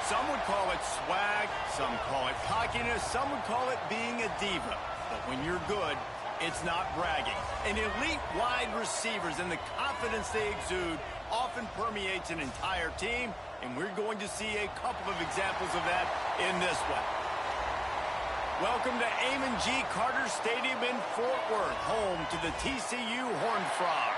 Some would call it swag, some call it cockiness, some would call it being a diva. But when you're good, it's not bragging. And elite wide receivers and the confidence they exude often permeates an entire team, and we're going to see a couple of examples of that in this one. Welcome to NGNG Carter Stadium in Fort Worth, home to the TCU Horned Frogs.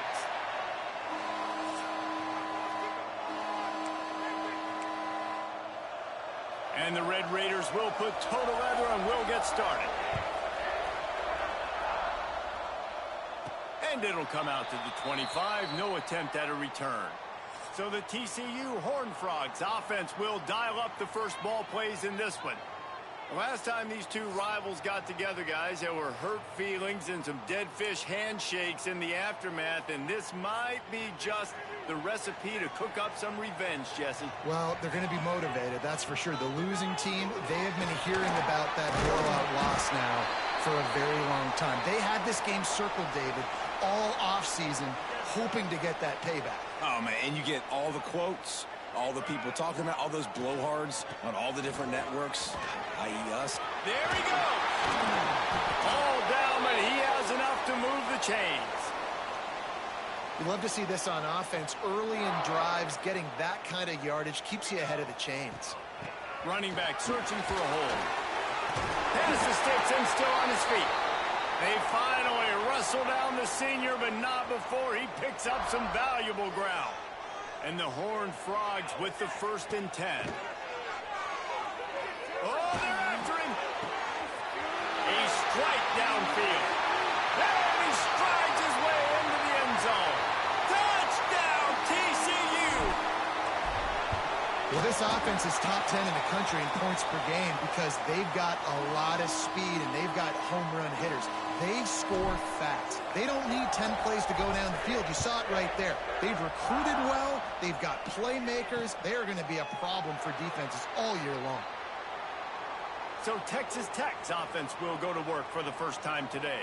And the Red Raiders will put total leather and will get started. And it'll come out to the 25, no attempt at a return. So the TCU Horned Frogs offense will dial up the first ball plays in this one. The last time these two rivals got together, guys, there were hurt feelings and some dead fish handshakes in the aftermath, and this might be just the recipe to cook up some revenge, Jesse. Well, they're going to be motivated, that's for sure. The losing team, they have been hearing about that blowout loss now for a very long time. They had this game circled, David, all offseason, hoping to get that payback. Oh, man, and you get all the quotes, all the people talking about, all those blowhards on all the different networks, i.e. us. There he goes! All down, but he has enough to move the chains. You love to see this on offense. Early in drives, getting that kind of yardage keeps you ahead of the chains. Running back searching for a hole. Has the sticks and still on his feet. They finally wrestle down the senior, but not before he picks up some valuable ground. And the Horned Frogs with the 1st and 10. Oh, they're after him. A strike downfield. And he strides his way into the end zone. Touchdown, TCU! Well, this offense is top 10 in the country in points per game because they've got a lot of speed and they've got home run hitters. They score fast. They don't need 10 plays to go down the field. You saw it right there. They've recruited well. They've got playmakers. They are going to be a problem for defenses all year long. So Texas Tech's offense will go to work for the first time today.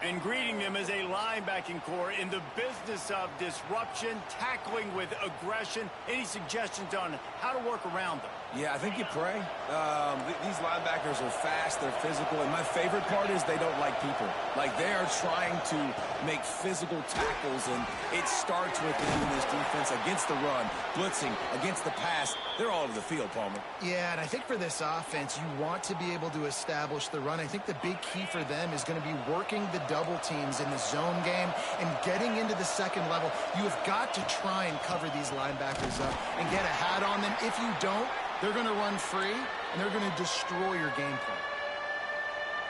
And greeting them as a linebacking core in the business of disruption, tackling with aggression. Any suggestions on how to work around them? Yeah, I think you pray. These linebackers are fast, they're physical, and my favorite part is they don't like people. Like, they are trying to make physical tackles, and it starts with them in this defense against the run, blitzing, against the pass. They're all over the field, Palmer. Yeah, and I think for this offense, you want to be able to establish the run. I think the big key for them is going to be working the double teams in the zone game and getting into the second level. You have got to try and cover these linebackers up and get a hat on them. If you don't, they're going to run free, and they're going to destroy your game plan.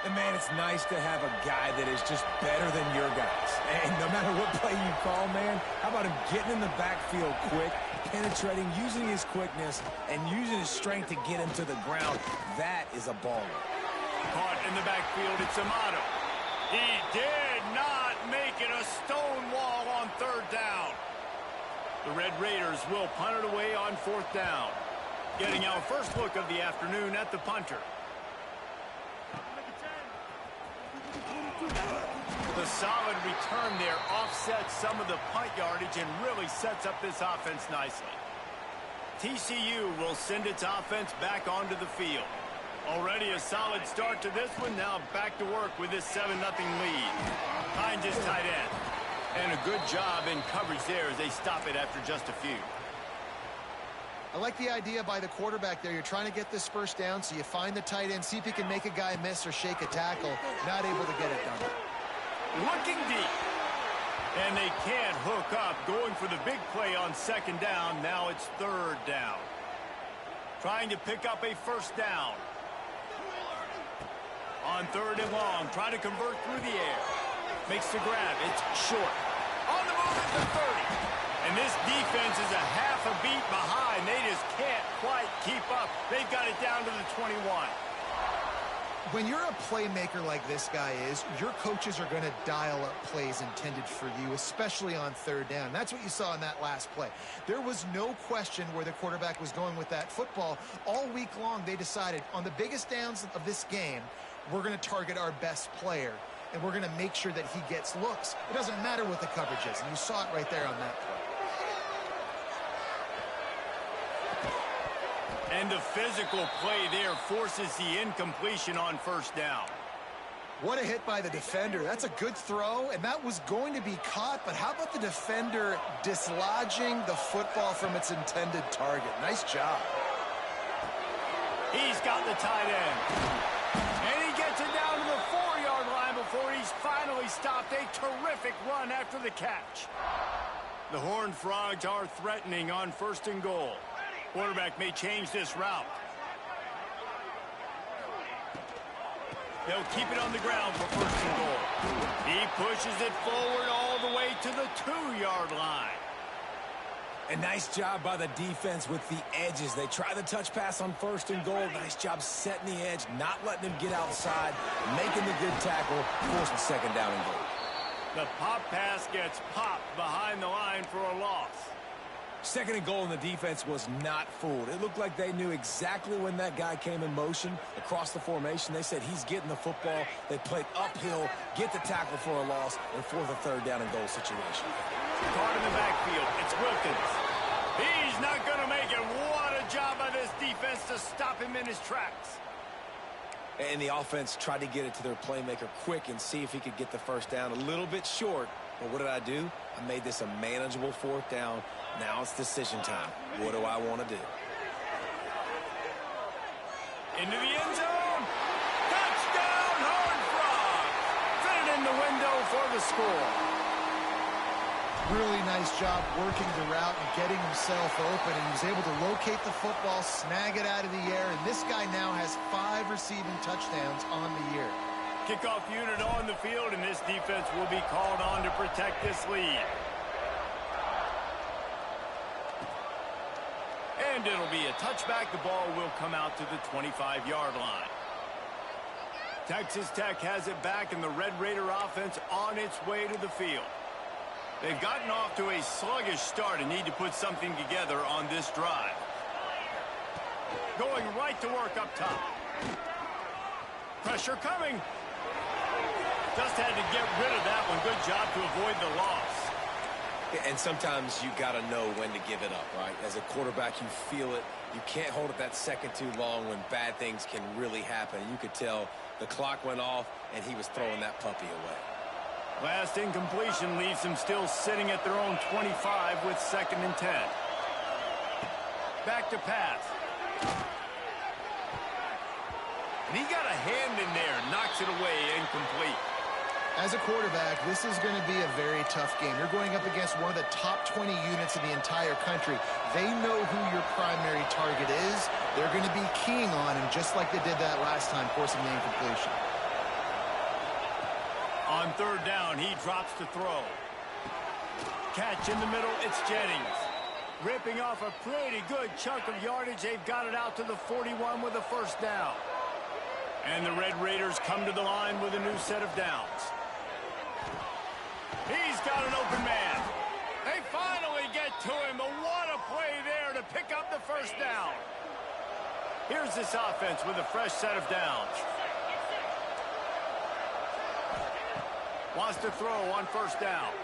And, man, it's nice to have a guy that is just better than your guys. And no matter what play you call, man, how about him getting in the backfield quick, penetrating, using his quickness, and using his strength to get him to the ground? That is a baller. Caught in the backfield, it's Amato. He did not make it a stone wall on 3rd down. The Red Raiders will punt it away on 4th down. Getting our first look of the afternoon at the punter. The solid return there offsets some of the punt yardage and really sets up this offense nicely. TCU will send its offense back onto the field. Already a solid start to this one. Now back to work with this 7-0 lead. Finds his tight end. And a good job in coverage there as they stop it after just a few. I like the idea by the quarterback there. You're trying to get this first down, so you find the tight end, see if he can make a guy miss or shake a tackle. Not able to get it done. Looking deep. And they can't hook up. Going for the big play on 2nd down. Now it's 3rd down. Trying to pick up a 1st down. On 3rd and long. Trying to convert through the air. Makes the grab. It's short. On the move at the 30. And this defense is a half a beat behind. They just can't quite keep up. They've got it down to the 21. When you're a playmaker like this guy is, your coaches are going to dial up plays intended for you, especially on 3rd down. That's what you saw in that last play. There was no question where the quarterback was going with that football. All week long, they decided on the biggest downs of this game, we're going to target our best player, and we're going to make sure that he gets looks. It doesn't matter what the coverage is, and you saw it right there on that play. And the physical play there forces the incompletion on first down. What a hit by the defender. That's a good throw, and that was going to be caught, but how about the defender dislodging the football from its intended target? Nice job. He's got the tight end. And he gets it down to the 4-yard line before he's finally stopped. A terrific run after the catch. The Horned Frogs are threatening on 1st and goal. Quarterback may change this route. They'll keep it on the ground for 1st and goal. He pushes it forward all the way to the 2-yard line. A nice job by the defense with the edges. They try the touch pass on 1st and goal. Nice job setting the edge, not letting him get outside, making the good tackle, forcing 2nd down and goal. The pop pass gets popped behind the line for a loss. 2nd and goal, and the defense was not fooled. It looked like they knew exactly when that guy came in motion across the formation. They said he's getting the football. They played uphill, get the tackle for a loss, and force a 3rd down and goal situation. Caught in the backfield. It's Wilkins. He's not going to make it. What a job by this defense to stop him in his tracks. And the offense tried to get it to their playmaker quick and see if he could get the 1st down. A little bit short, but what did I do? I made this a manageable 4th down. Now it's decision time. What do I want to do? Into the end zone. Touchdown, Horned Frogs. Fit it in the window for the score. Really nice job working the route and getting himself open. And he was able to locate the football, snag it out of the air, and this guy now has 5 receiving touchdowns on the year. Kickoff unit on the field, and this defense will be called on to protect this lead. And it'll be a touchback. The ball will come out to the 25-yard line. Texas Tech has it back, and the Red Raider offense on its way to the field. They've gotten off to a sluggish start and need to put something together on this drive. Going right to work up top. Pressure coming. Just had to get rid of that one. Good job to avoid the loss. And sometimes you got to know when to give it up, right? As a quarterback, you feel it. You can't hold it that second too long when bad things can really happen. You could tell the clock went off, and he was throwing that puppy away. Last incompletion leaves them still sitting at their own 25 with 2nd and 10. Back to pass. And he got a hand in there, knocks it away, incomplete. As a quarterback, this is going to be a very tough game. You're going up against one of the top 20 units in the entire country. They know who your primary target is. They're going to be keying on him just like they did that last time, forcing the incompletion. On 3rd down, he drops to throw. Catch in the middle, it's Jennings. Ripping off a pretty good chunk of yardage. They've got it out to the 41 with a 1st down. And the Red Raiders come to the line with a new set of downs. He's got an open man. They finally get to him, but what a play there to pick up the 1st down. Here's this offense with a fresh set of downs. Wants to throw on 1st down.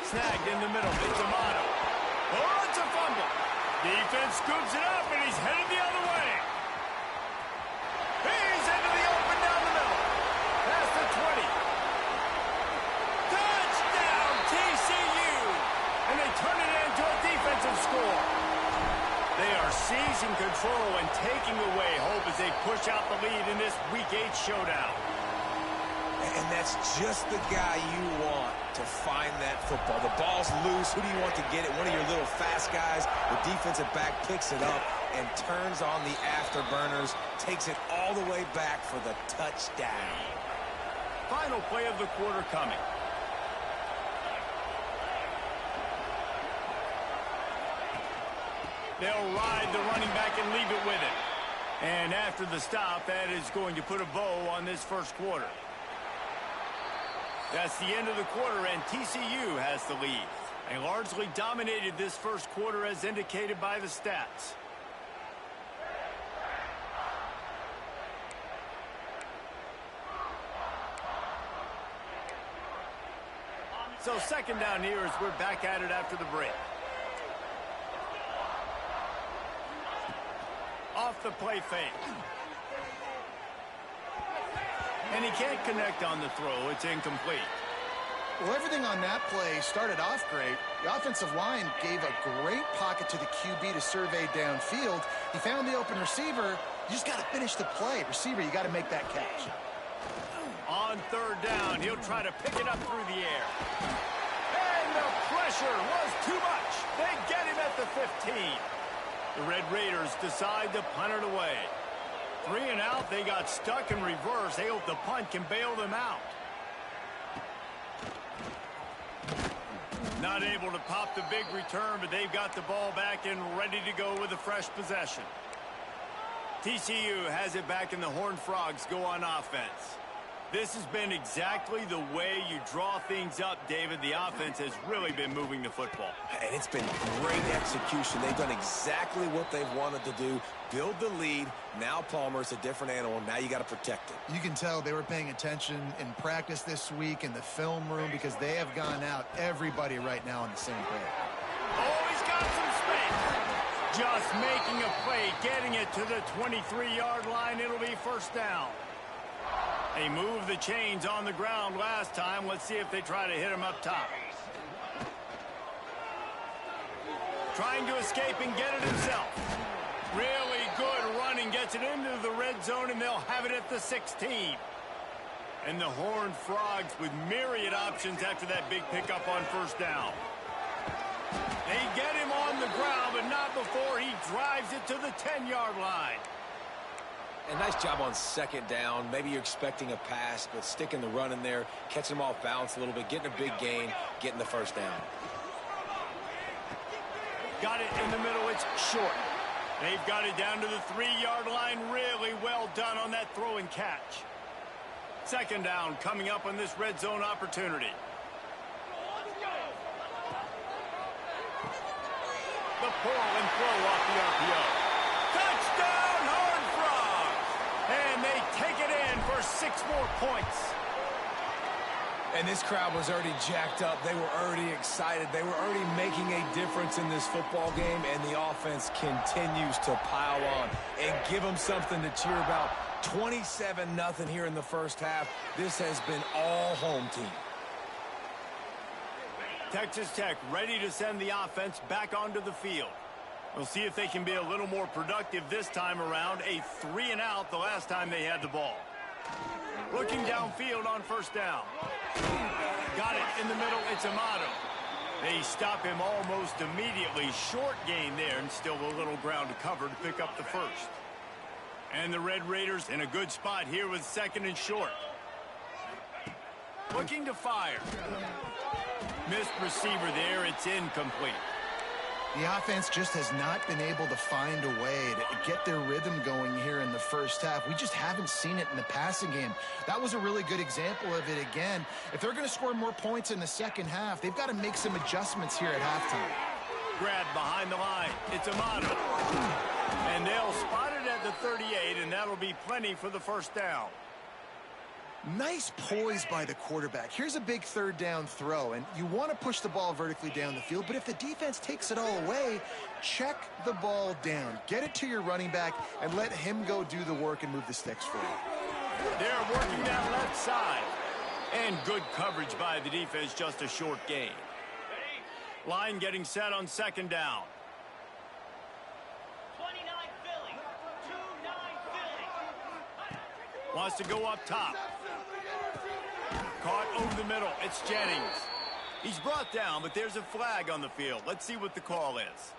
Snagged in the middle. It's Amato. Oh, it's a fumble. Defense scoops it up, and he's headed the other way. He's into the open down the middle. Past the 20. Touchdown, TCU. And they turn it into a defensive score. They are seizing control and taking away hope as they push out the lead in this Week 8 showdown. And that's just the guy you want to find that football. The ball's loose. Who do you want to get it? One of your little fast guys. The defensive back picks it up and turns on the afterburners, takes it all the way back for the touchdown. Final play of the quarter coming. They'll ride the running back and leave it with it. And after the stop, that is going to put a bow on this 1st quarter. That's the end of the quarter, and TCU has the lead. They largely dominated this 1st quarter as indicated by the stats. So 2nd down here as we're back at it after the break. the play fake. And he can't connect on the throw. It's incomplete. Well, everything on that play started off great. The offensive line gave a great pocket to the QB to survey downfield. He found the open receiver. You just got to finish the play. Receiver, you got to make that catch. On third down, he'll try to pick it up through the air. And the pressure was too much. They get him at the 15. The Red Raiders decide to punt it away. 3 and out, they got stuck in reverse. They hope the punt can bail them out. Not able to pop the big return, but they've got the ball back and ready to go with a fresh possession. TCU has it back, and the Horned Frogs go on offense. This has been exactly the way you draw things up, David. The offense has really been moving the football. And it's been great execution. They've done exactly what they've wanted to do. Build the lead. Now Palmer's a different animal. Now you got to protect it. You can tell they were paying attention in practice this week in the film room because they have gone out everybody right now on the same page. Oh, he's got some space. Just making a play, getting it to the 23-yard line. It'll be first down. They moved the chains on the ground last time. Let's see if they try to hit him up top. Trying to escape and get it himself. Really good running. Gets it into the red zone, and they'll have it at the 16. And the Horned Frogs with myriad options after that big pickup on first down. They get him on the ground, but not before he drives it to the 10-yard line. And nice job on second down. Maybe you're expecting a pass, but sticking the run in there, catching them off balance a little bit, getting a big gain, getting the first down. Got it in the middle. It's short. They've got it down to the 3-yard line. Really well done on that throw and catch. Second down coming up on this red zone opportunity. The pull and throw off the RPO. Touchdown, Horned Frogs! And they take it in for 6 more points. And this crowd was already jacked up. They were already excited. They were already making a difference in this football game, and the offense continues to pile on and give them something to cheer about. 27-0 here in the first half. This has been all home team. Texas Tech ready to send the offense back onto the field. We'll see if they can be a little more productive this time around. A 3 and out the last time they had the ball. Looking downfield on first down. Got it in the middle. It's Amato. They stop him almost immediately. Short gain there, and still a little ground to cover to pick up the first. And the Red Raiders in a good spot here with second and short. Looking to fire. Missed receiver there. It's incomplete. The offense just has not been able to find a way to get their rhythm going here in the first half. We just haven't seen it in the passing game. That was a really good example of it again. If they're going to score more points in the second half, they've got to make some adjustments here at halftime. Grab behind the line. It's Amato. And they'll spot it at the 38, and that'll be plenty for the first down. Nice poise by the quarterback. Here's a big third down throw, and you want to push the ball vertically down the field, but if the defense takes it all away, check the ball down. Get it to your running back and let him go do the work and move the sticks for you. They're working that left side. And good coverage by the defense, just a short gain. Line getting set on second down. 29 Philly, 2-9 Philly. Wants to go up top. Caught over the middle. It's Jennings. He's brought down, but there's a flag on the field. Let's see what the call is.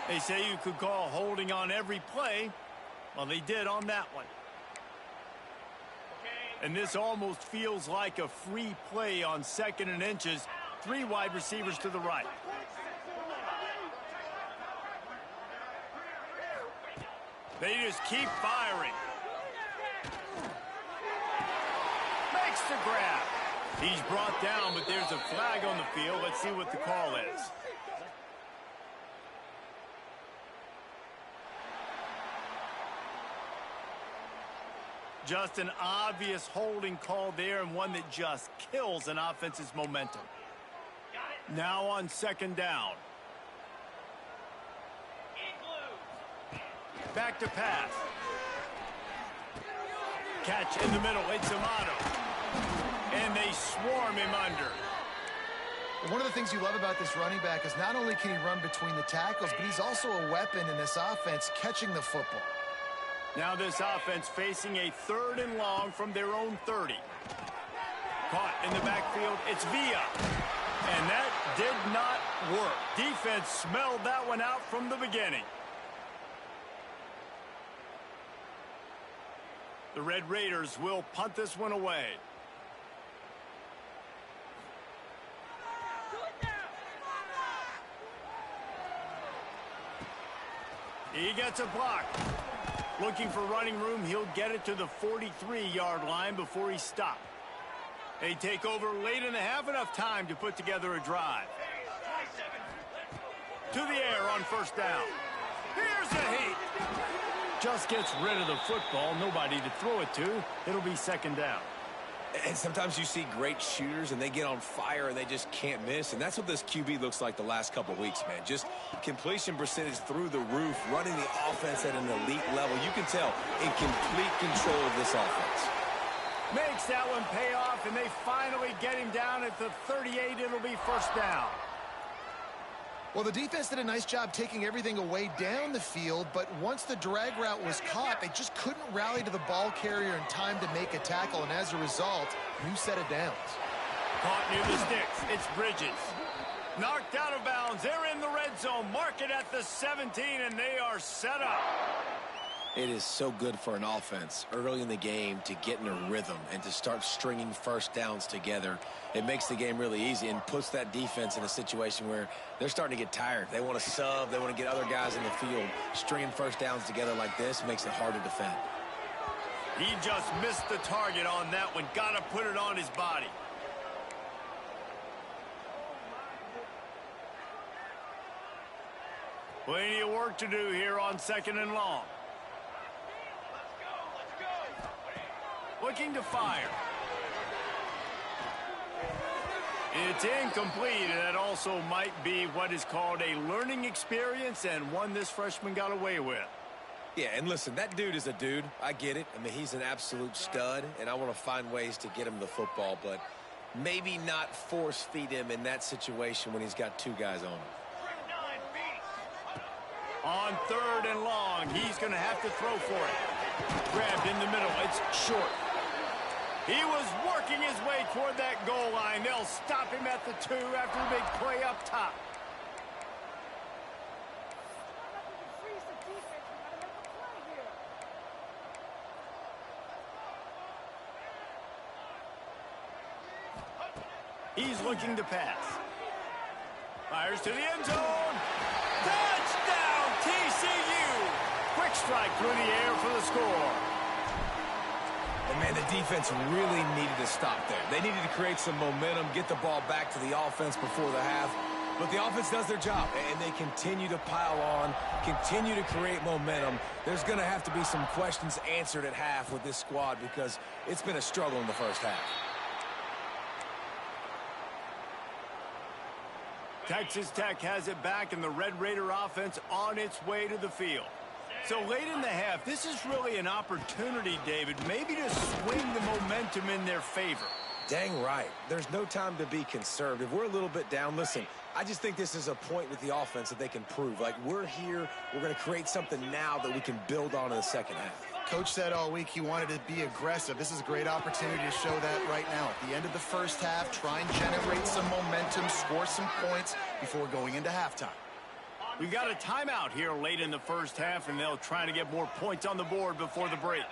They say you could call holding on every play. Well, they did on that one. And this almost feels like a free play on second and inches. 3 wide receivers to the right. They just keep firing. Makes the grab. He's brought down, but there's a flag on the field. Let's see what the call is. Just an obvious holding call there, and one that just kills an offense's momentum. Now on second down. back to pass. Catch in the middle. It's Amato. And they swarm him under. One of the things you love about this running back is not only can he run between the tackles, but he's also a weapon in this offense catching the football. Now this offense facing a 3rd and long from their own 30. Caught in the backfield. It's Villa. And that did not work. Defense smelled that one out from the beginning. The Red Raiders will punt this one away. He gets a block. Looking for running room, he'll get it to the 43-yard line before he's stopped. They take over late in the half, enough time to put together a drive. To the air on 1st down. Here's the heat. Just gets rid of the football, nobody to throw it to. It'll be 2nd down. And sometimes you see great shooters and they get on fire and they just can't miss. And that's what this QB looks like the last couple weeks, man. Just completion percentage through the roof, running the offense at an elite level. You can tell in complete control of this offense. Makes that one pay off, and they finally get him down at the 38. It'll be 1st down. Well, the defense did a nice job taking everything away down the field, but once the drag route was caught, they just couldn't rally to the ball carrier in time to make a tackle, and as a result, new set of downs. Caught near the sticks. It's Bridges. Knocked out of bounds. They're in the red zone. Mark it at the 17, and they are set up. It is so good for an offense early in the game to get in a rhythm and to start stringing 1st downs together. It makes the game really easy and puts that defense in a situation where they're starting to get tired. They want to sub. They want to get other guys in the field. Stringing 1st downs together like this makes it hard to defend. He just missed the target on that one. Got to put it on his body. Plenty of work to do here on 2nd and long. Looking to fire. It's incomplete, and that also might be what is called a learning experience and one this freshman got away with. Yeah, and listen, that dude is a dude. I get it. I mean, he's an absolute stud, and I want to find ways to get him the football, but maybe not force feed him in that situation when he's got 2 guys on him. On 3rd and long, he's going to have to throw for it. Grabbed in the middle. It's short. He was working his way toward that goal line. They'll stop him at the 2 after a big play up top. He's looking to pass. Fires to the end zone. Touchdown, TCU! Quick strike through the air for the score. And, man, the defense really needed to stop there. They needed to create some momentum, get the ball back to the offense before the half. But the offense does their job, and they continue to pile on, continue to create momentum. There's going to have to be some questions answered at half with this squad because it's been a struggle in the 1st half. Texas Tech has it back, and the Red Raider offense on its way to the field. So late in the half, this is really an opportunity, David, maybe to swing the momentum in their favor. Dang right. There's no time to be conservative. We're a little bit down. Listen, I just think this is a point with the offense that they can prove. Like, we're here. We're going to create something now that we can build on in the 2nd half. Coach said all week he wanted to be aggressive. This is a great opportunity to show that right now. At the end of the 1st half, try and generate some momentum, score some points before going into halftime. We've got a timeout here late in the 1st half, and they'll try to get more points on the board before the break.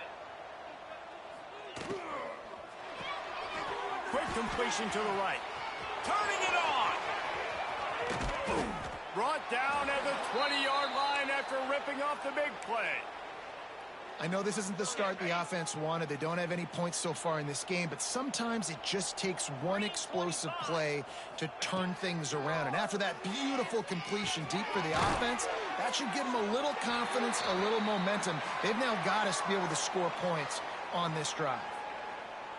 Quick completion to the right. Turning it on. Boom. Brought down at the 20-yard line after ripping off the big play. I know this isn't the start the offense wanted. They don't have any points so far in this game, but sometimes it just takes one explosive play to turn things around. And after that beautiful completion deep for the offense, that should give them a little confidence, a little momentum. They've now got us to be able to score points on this drive.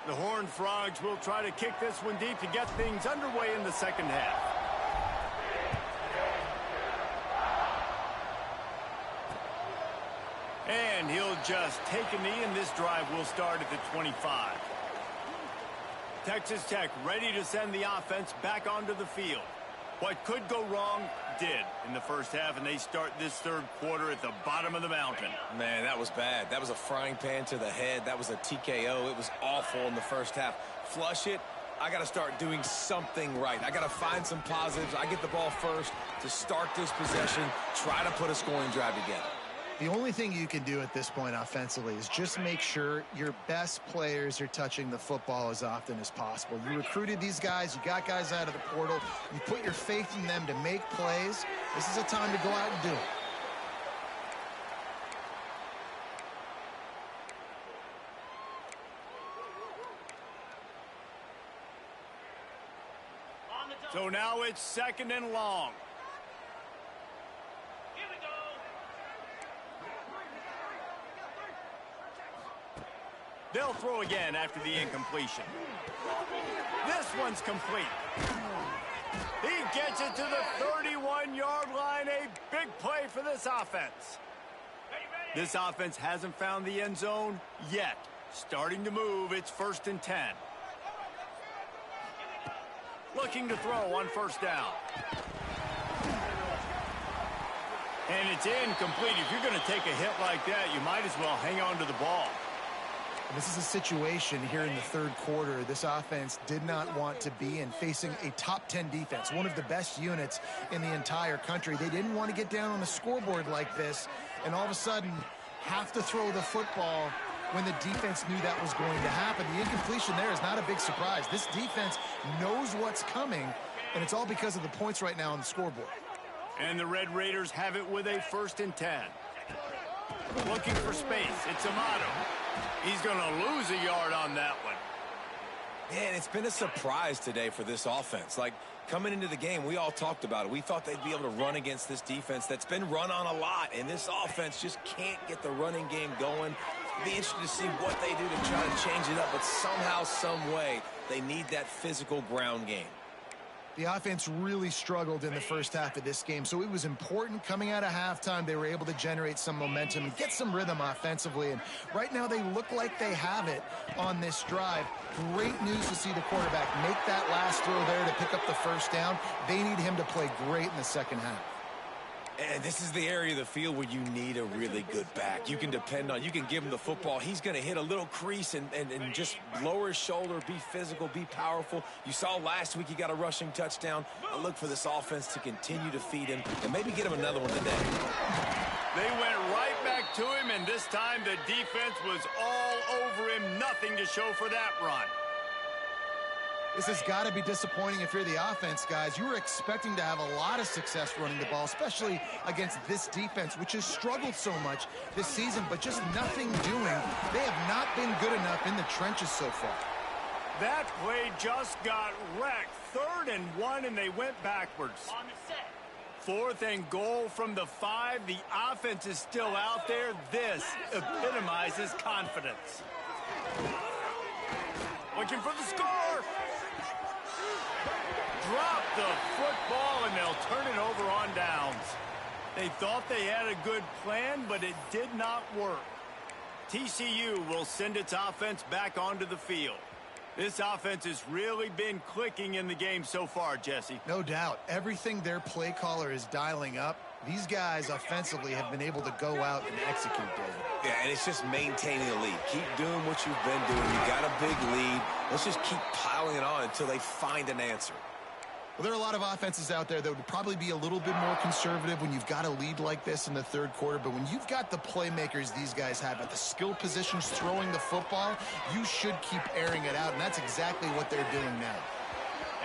The Horned Frogs will try to kick this one deep to get things underway in the 2nd half. just take a knee, and this drive will start at the 25. Texas Tech ready to send the offense back onto the field. What could go wrong did in the first half, and they start this third quarter at the bottom of the mountain. Man, that was bad. That was a frying pan to the head. That was a TKO. It was awful in the first half. Flush it. I got to start doing something right. I got to find some positives. I get the ball first to start this possession, try to put a scoring drive together. The only thing you can do at this point offensively is just make sure your best players are touching the football as often as possible. You recruited these guys. You got guys out of the portal. You put your faith in them to make plays. This is a time to go out and do it. So now it's 2nd and long. Here we go. They'll throw again after the incompletion. This one's complete. He gets it to the 31-yard line. A big play for this offense. This offense hasn't found the end zone yet. Starting to move. It's 1st and 10. Looking to throw on 1st down. And it's incomplete. If you're going to take a hit like that, you might as well hang on to the ball. This is a situation here in the third quarter this offense did not want to be in, facing a top 10 defense, one of the best units in the entire country. They didn't want to get down on the scoreboard like this and all of a sudden have to throw the football when the defense knew that was going to happen. The incompletion there is not a big surprise. This defense knows what's coming, and it's all because of the points right now on the scoreboard. And the Red Raiders have it with a 1st and 10. Looking for space. It's Amato. He's going to lose a yard on that one. Man, it's been a surprise today for this offense. Like, coming into the game, we all talked about it. We thought they'd be able to run against this defense that's been run on a lot, and this offense just can't get the running game going. Be interested to see what they do to try to change it up, but somehow, some way, they need that physical ground game. The offense really struggled in the first half of this game, so it was important coming out of halftime. They were able to generate some momentum and get some rhythm offensively, and right now they look like they have it on this drive. Great news to see the quarterback make that last throw there to pick up the 1st down. They need him to play great in the second half. And this is the area of the field where you need a really good back. You can depend on, you can give him the football. He's going to hit a little crease and just lower his shoulder, be physical, be powerful. You saw last week he got a rushing touchdown. I look for this offense to continue to feed him and maybe get him another one today. They went right back to him, and this time the defense was all over him. Nothing to show for that run. This has got to be disappointing if you're the offense, guys. You were expecting to have a lot of success running the ball, especially against this defense, which has struggled so much this season, but just nothing doing. They have not been good enough in the trenches so far. That play just got wrecked. 3rd and 1, and they went backwards. On the set. 4th and goal from the 5. The offense is still out there. This epitomizes confidence. Looking for the score. Drop the football, and they'll turn it over on downs. They thought they had a good plan, but it did not work. TCU will send its offense back onto the field. This offense has really been clicking in the game so far, Jesse. No doubt. Everything their play caller is dialing up, these guys offensively have been able to go out and execute, David. Yeah, and it's just maintaining a lead. Keep doing what you've been doing. You got a big lead. Let's just keep piling it on until they find an answer. Well, there are a lot of offenses out there that would probably be a little bit more conservative when you've got a lead like this in the third quarter. But when you've got the playmakers these guys have at the skill positions throwing the football, you should keep airing it out. And that's exactly what they're doing now.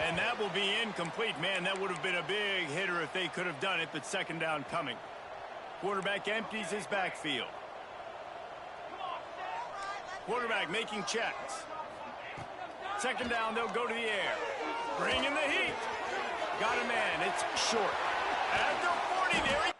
And that will be incomplete. Man, that would have been a big hitter if they could have done it, but 2nd down coming. Quarterback empties his backfield. Quarterback making checks. 2nd down, they'll go to the air. Bring in the heat. Got a man. It's short. At the 40 there.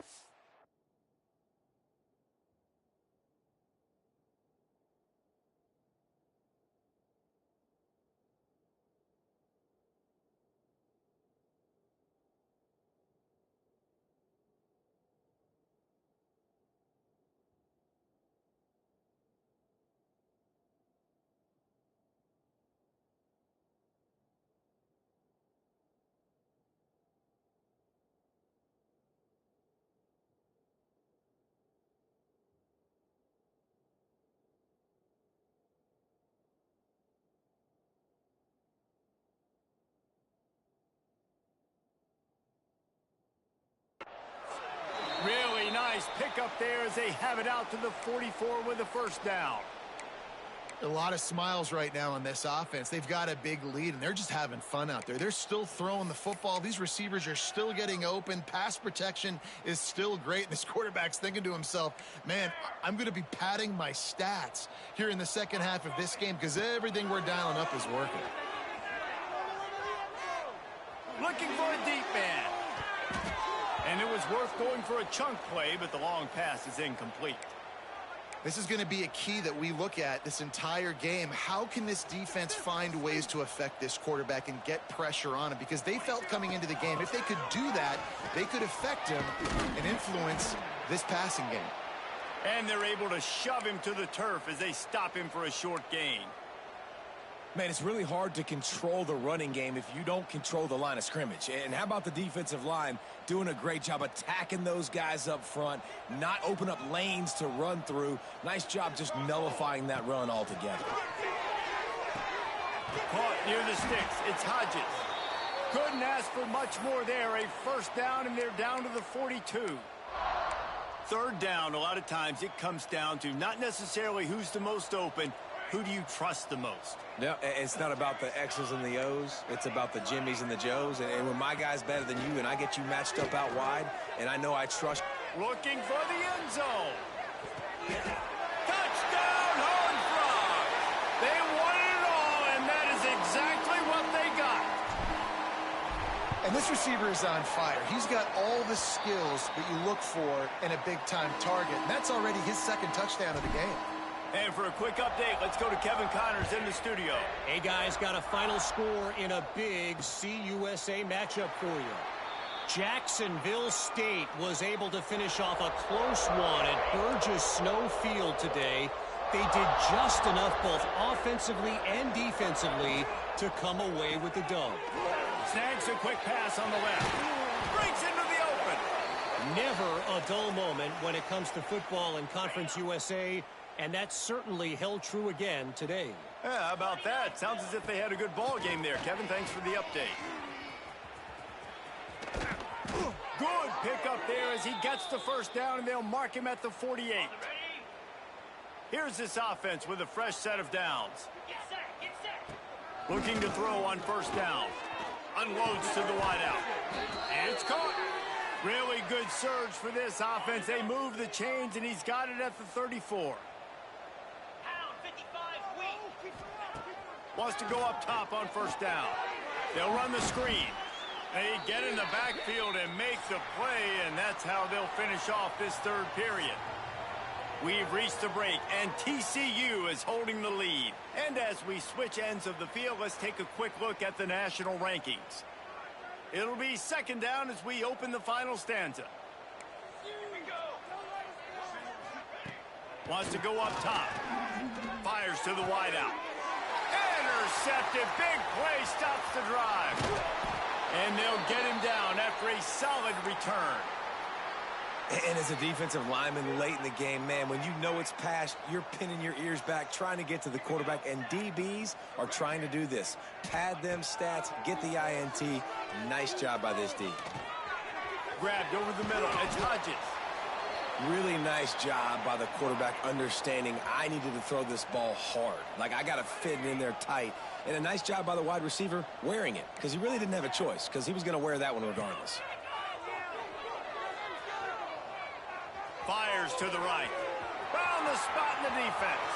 Nice pickup there as they have it out to the 44 with a first down. A lot of smiles right now on this offense. They've got a big lead, and they're just having fun out there. They're still throwing the football. These receivers are still getting open. Pass protection is still great. And this quarterback's thinking to himself, man, I'm going to be padding my stats here in the second half of this game because everything we're dialing up is working. Looking for a deep man. And it was worth going for a chunk play, but the long pass is incomplete. This is going to be a key that we look at this entire game. How can this defense find ways to affect this quarterback and get pressure on him? Because they felt coming into the game, if they could do that, they could affect him and influence this passing game. And they're able to shove him to the turf as they stop him for a short gain. Man, it's really hard to control the running game if you don't control the line of scrimmage. And how about the defensive line doing a great job attacking those guys up front, not open up lanes to run through. Nice job just nullifying that run altogether. Caught near the sticks. It's Hodges. Couldn't ask for much more there. A first down, and they're down to the 42. Third down, a lot of times it comes down to not necessarily who's the most open. Who do you trust the most? No, it's not about the X's and the O's. It's about the Jimmies and the Joes. And when my guy's better than you and I get you matched up out wide, and I know I trust. Looking for the end zone. Touchdown, Horned Frogs. They won it all, and that is exactly what they got. And this receiver is on fire. He's got all the skills that you look for in a big-time target. And that's already his second touchdown of the game. And for a quick update, let's go to Kevin Connors in the studio. Hey, guys, got a final score in a big CUSA matchup for you. Jacksonville State was able to finish off a close one at Burgess Snow Field today. They did just enough both offensively and defensively to come away with the dub. Snags a quick pass on the left. Breaks into the open. Never a dull moment when it comes to football in Conference USA, and that certainly held true again today. Yeah, how about that? Sounds as if they had a good ball game there. Kevin, thanks for the update. Good pickup there as he gets the first down, and they'll mark him at the 48. Here's this offense with a fresh set of downs. Get set, get set. Looking to throw on first down. Unloads to the wideout. And it's caught. Really good surge for this offense. They move the chains, and he's got it at the 34. Pound 55 weak. Wants to go up top on first down. They'll run the screen. They get in the backfield and make the play, and that's how they'll finish off this third period. We've reached the break, and TCU is holding the lead. And as we switch ends of the field, let's take a quick look at the national rankings. It'll be second down as we open the final stanza. Wants to go up top. Fires to the wideout. Intercepted. Big play stops the drive. And they'll get him down after a solid return. And as a defensive lineman late in the game, man, when you know it's past, you're pinning your ears back, trying to get to the quarterback, and DBs are trying to do this. Pad them stats, get the INT. Nice job by this D. Grabbed over the middle. It's Hodges. Really nice job by the quarterback understanding I needed to throw this ball hard. Like, I got to fit it in there tight. And a nice job by the wide receiver wearing it, because he really didn't have a choice, because he was going to wear that one regardless. Fires to the right. Found the spot in the defense.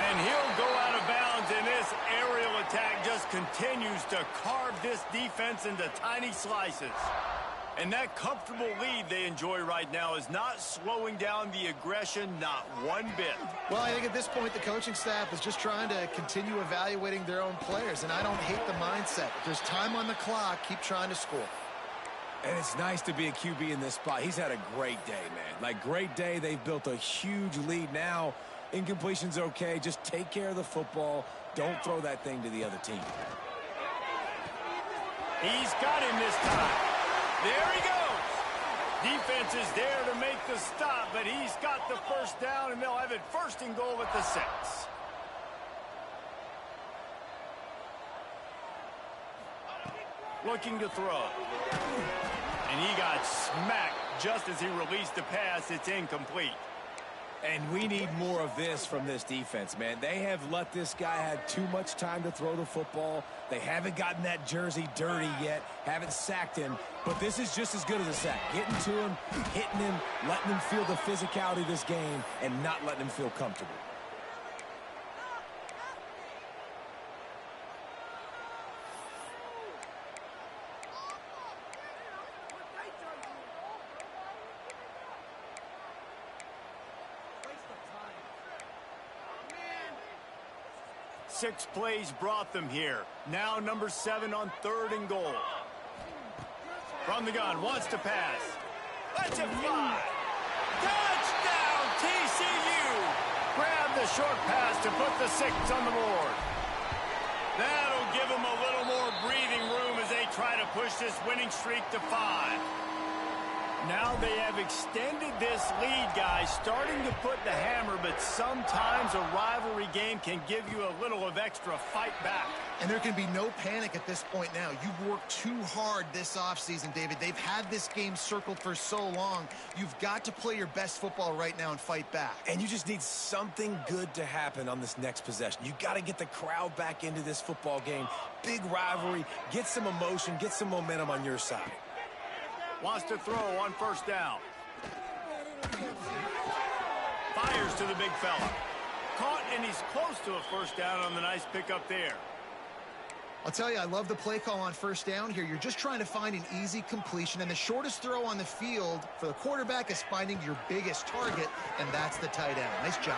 And he'll go out of bounds, and this aerial attack just continues to carve this defense into tiny slices. And that comfortable lead they enjoy right now is not slowing down the aggression, not one bit. Well, I think at this point the coaching staff is just trying to continue evaluating their own players, and I don't hate the mindset. If there's time on the clock, keep trying to score. And it's nice to be a QB in this spot. He's had a great day, man. Like, great day. They've built a huge lead now. Incompletion's okay. Just take care of the football. Don't throw that thing to the other team. He's got him this time. There he goes. Defense is there to make the stop, but he's got the first down, and they'll have it first and goal at the 6. Looking to throw. And he got smacked just as he released the pass, it's incomplete. And we need more of this from this defense, man. They have let this guy have too much time to throw the football. They haven't gotten that jersey dirty yet, haven't sacked him. But this is just as good as a sack. Getting to him, hitting him, letting him feel the physicality of this game, and not letting him feel comfortable. Six plays brought them here. Now number 7 on 3rd and goal. From the gun, wants to pass. Lets it fly. Touchdown, TCU! Grab the short pass to put the 6 on the board. That'll give them a little more breathing room as they try to push this winning streak to 5. Now they have extended this lead, guys, starting to put the hammer, but sometimes a rivalry game can give you a little of extra fight back. And there can be no panic at this point now. You've worked too hard this offseason, David. They've had this game circled for so long. You've got to play your best football right now and fight back. And you just need something good to happen on this next possession. You got to get the crowd back into this football game. Big rivalry. Get some emotion. Get some momentum on your side. Wants to throw on 1st down. Fires to the big fella. Caught, and he's close to a 1st down on the nice pickup there. I'll tell you, I love the play call on 1st down here. You're just trying to find an easy completion, and the shortest throw on the field for the quarterback is finding your biggest target, and that's the tight end. Nice job.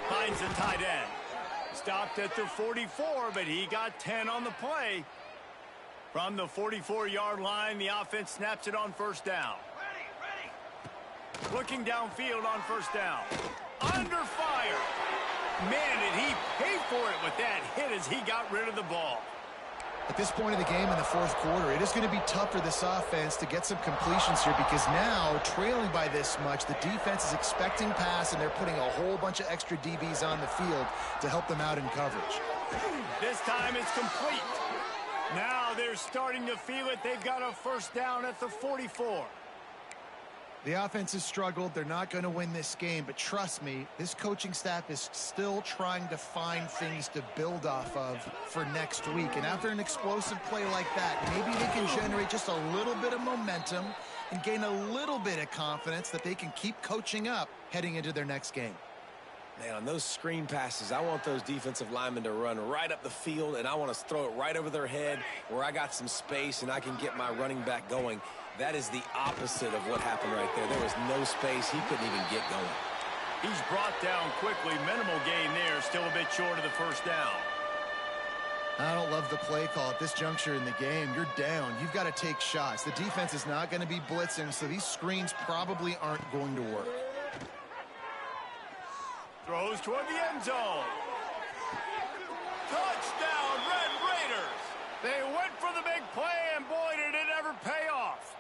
Finds the tight end. Stopped at the 44, but he got 10 on the play. From the 44-yard line, the offense snaps it on 1st down. Looking downfield on 1st down. Under fire. Man, did he pay for it with that hit as he got rid of the ball. At this point of the game in the 4th quarter, it is going to be tough for this offense to get some completions here because now, trailing by this much, the defense is expecting pass, and they're putting a whole bunch of extra DBs on the field to help them out in coverage. This time it's complete. Now they're starting to feel it. They've got a 1st down at the 44. The offense has struggled. They're not going to win this game, but trust me, this coaching staff is still trying to find things to build off of for next week. And after an explosive play like that, maybe they can generate just a little bit of momentum and gain a little bit of confidence that they can keep coaching up heading into their next game. Man, on those screen passes, I want those defensive linemen to run right up the field, and I want to throw it right over their head where I got some space and I can get my running back going. That is the opposite of what happened right there. There was no space. He couldn't even get going. He's brought down quickly. Minimal gain there. Still a bit short of the 1st down. I don't love the play call at this juncture in the game. You're down. You've got to take shots. The defense is not going to be blitzing, so these screens probably aren't going to work. Throws toward the end zone. Touchdown, Red Raiders. They went for the big play, and boy, did it ever pay off.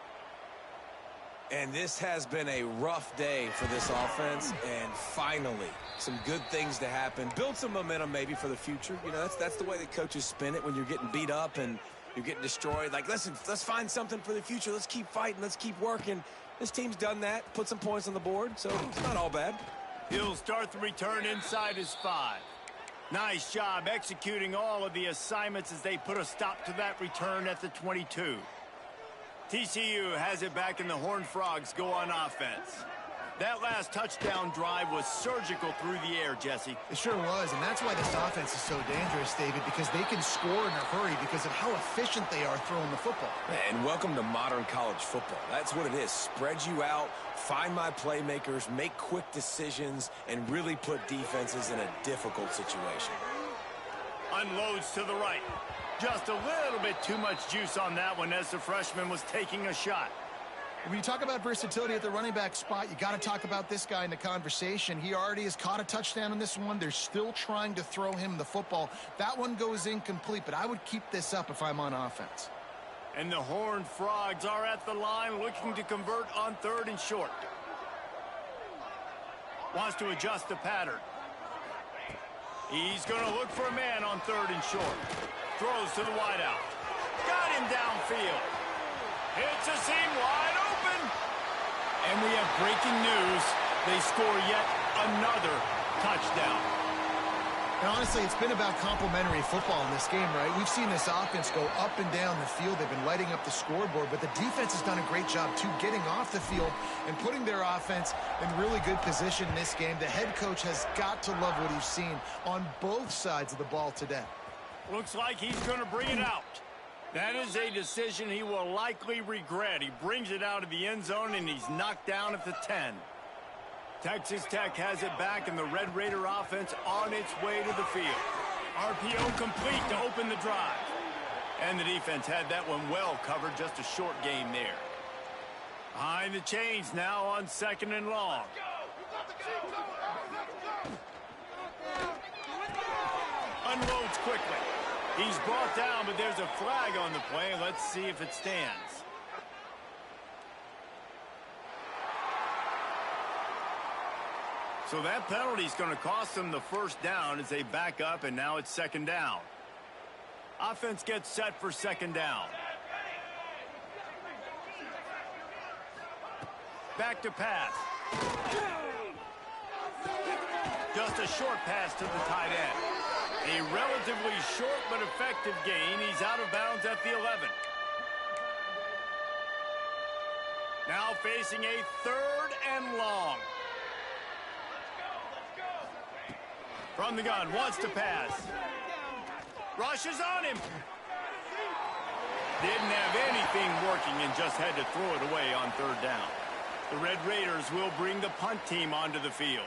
And this has been a rough day for this offense, and finally, some good things to happen. Build some momentum maybe for the future. You know, that's the way the coaches spin it when you're getting beat up and you're getting destroyed. Like, listen, let's find something for the future. Let's keep fighting. Let's keep working. This team's done that, put some points on the board, so it's not all bad. He'll start the return inside his 5. Nice job executing all of the assignments as they put a stop to that return at the 22. TCU has it back, and the Horned Frogs go on offense. That last touchdown drive was surgical through the air, Jesse. It sure was, and that's why this offense is so dangerous, David, because they can score in a hurry because of how efficient they are throwing the football. And welcome to modern college football. That's what it is. Spread you out, find my playmakers, make quick decisions, and really put defenses in a difficult situation. Unloads to the right. Just a little bit too much juice on that one as the freshman was taking a shot. When you talk about versatility at the running back spot, you got to talk about this guy in the conversation. He already has caught a touchdown on this one. They're still trying to throw him the football. That one goes incomplete, but I would keep this up if I'm on offense. And the Horned Frogs are at the line looking to convert on 3rd and short. Wants to adjust the pattern. He's going to look for a man on 3rd and short. Throws to the wideout. Got him downfield. Hits a seam wide open. And we have breaking news. They score yet another touchdown. And honestly, it's been about complementary football in this game, right? We've seen this offense go up and down the field. They've been lighting up the scoreboard, but the defense has done a great job, too, getting off the field and putting their offense in really good position in this game. The head coach has got to love what he's seen on both sides of the ball today. Looks like he's going to bring it out. That is a decision he will likely regret. He brings it out of the end zone, and he's knocked down at the 10. Texas Tech has it back, and the Red Raider offense on its way to the field. RPO complete to open the drive. And the defense had that one well covered, just a short gain there. Behind the chains now on 2nd and long. Unloads quickly. He's brought down, but there's a flag on the play. Let's see if it stands. So that penalty is going to cost them the first down as they back up, and now it's 2nd down. Offense gets set for 2nd down. Back to pass. Just a short pass to the tight end. A relatively short but effective gain. He's out of bounds at the 11. Now facing a 3rd and long. From the gun, wants to pass. Rushes on him. Didn't have anything working and just had to throw it away on 3rd down. The Red Raiders will bring the punt team onto the field.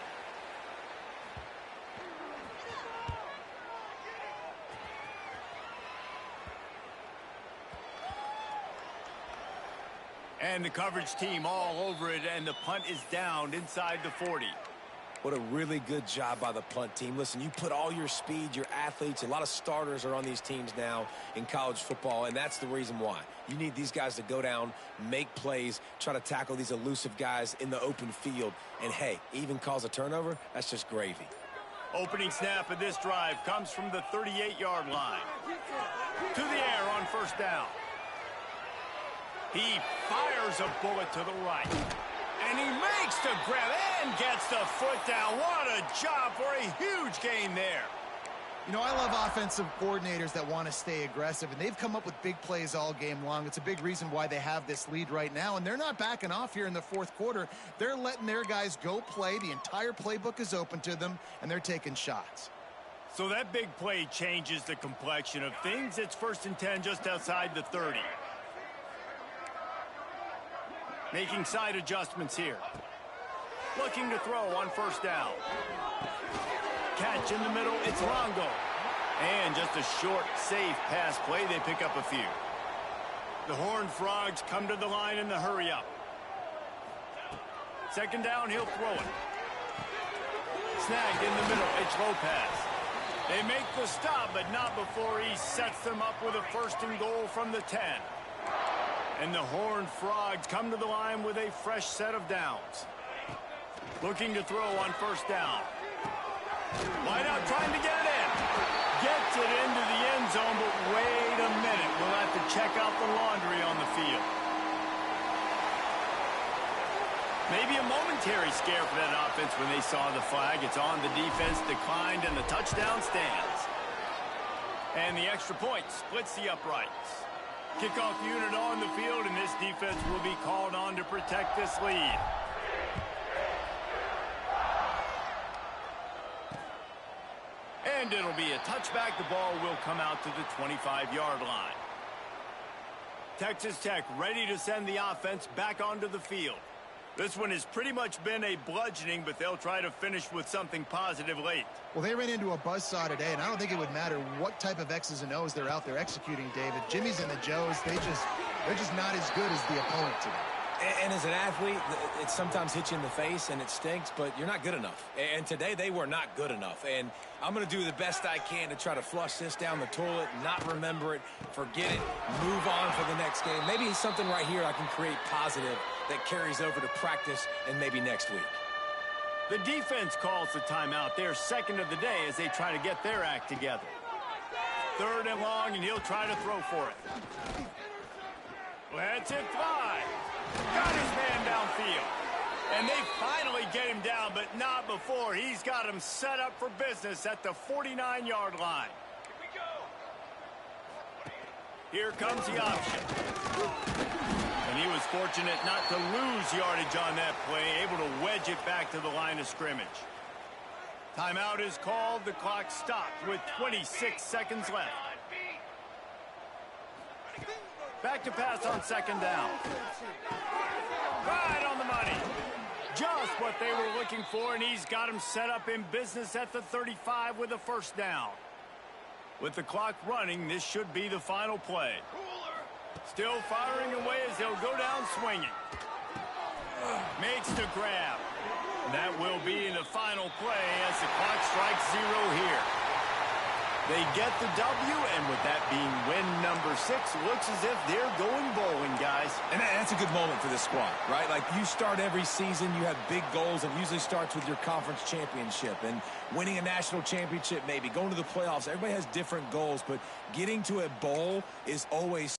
And the coverage team all over it, and the punt is down inside the 40. What a really good job by the punt team. Listen, you put all your speed, your athletes, a lot of starters are on these teams now in college football, and that's the reason why. You need these guys to go down, make plays, try to tackle these elusive guys in the open field. And, hey, even cause a turnover, that's just gravy. Opening snap of this drive comes from the 38-yard line. To the air on 1st down. He fires a bullet to the right. And he makes the grab and gets the foot down. What a job for a huge gain there. You know, I love offensive coordinators that want to stay aggressive, and they've come up with big plays all game long. It's a big reason why they have this lead right now, and they're not backing off here in the 4th quarter. They're letting their guys go play. The entire playbook is open to them, and they're taking shots. So that big play changes the complexion of things. It's 1st and 10 just outside the 30. Making side adjustments here. Looking to throw on 1st down. Catch in the middle, it's Longo. And just a short, safe pass play, they pick up a few. The Horned Frogs come to the line in the hurry-up. 2nd down, he'll throw it. Snagged in the middle, it's Lopez. They make the stop, but not before he sets them up with a 1st and goal from the 10. And the Horned Frogs come to the line with a fresh set of downs. Looking to throw on 1st down. Wide out trying to get it in. Gets it into the end zone, but wait a minute. We'll have to check out the laundry on the field. Maybe a momentary scare for that offense when they saw the flag. It's on, the defense declined, and the touchdown stands. And the extra point splits the uprights. Kickoff unit on the field, and this defense will be called on to protect this lead. And it'll be a touchback. The ball will come out to the 25-yard line. Texas Tech ready to send the offense back onto the field. This one has pretty much been a bludgeoning, but they'll try to finish with something positive late. Well, they ran into a buzzsaw today, and I don't think it would matter what type of X's and O's they're out there executing, David. Jimmy's and the Joes, they're just not as good as the opponent today. And as an athlete, it sometimes hits you in the face and it stinks, but you're not good enough. And today they were not good enough. And I'm going to do the best I can to try to flush this down the toilet, not remember it, forget it, move on for the next game. Maybe something right here I can create positive that carries over to practice and maybe next week. The defense calls the timeout. They're 2nd of the day as they try to get their act together. 3rd and long, and he'll try to throw for it. Lets it fly. Got his man downfield. And they finally get him down, but not before. He's got him set up for business at the 49-yard line. Here comes the option. And he was fortunate not to lose yardage on that play, able to wedge it back to the line of scrimmage. Timeout is called. The clock stopped with 26 seconds left. Back to pass on second down. Right on the money. Just what they were looking for, and he's got him set up in business at the 35 with a first down. With the clock running, this should be the final play. Still firing away as they'll go down swinging. Makes the grab. That will be the final play as the clock strikes 0 here. They get the W, and with that being win number 6, looks as if they're going bowling, guys. And that's a good moment for this squad, right? Like, you start every season, you have big goals. It usually starts with your conference championship and winning a national championship, maybe going to the playoffs. Everybody has different goals, but getting to a bowl is always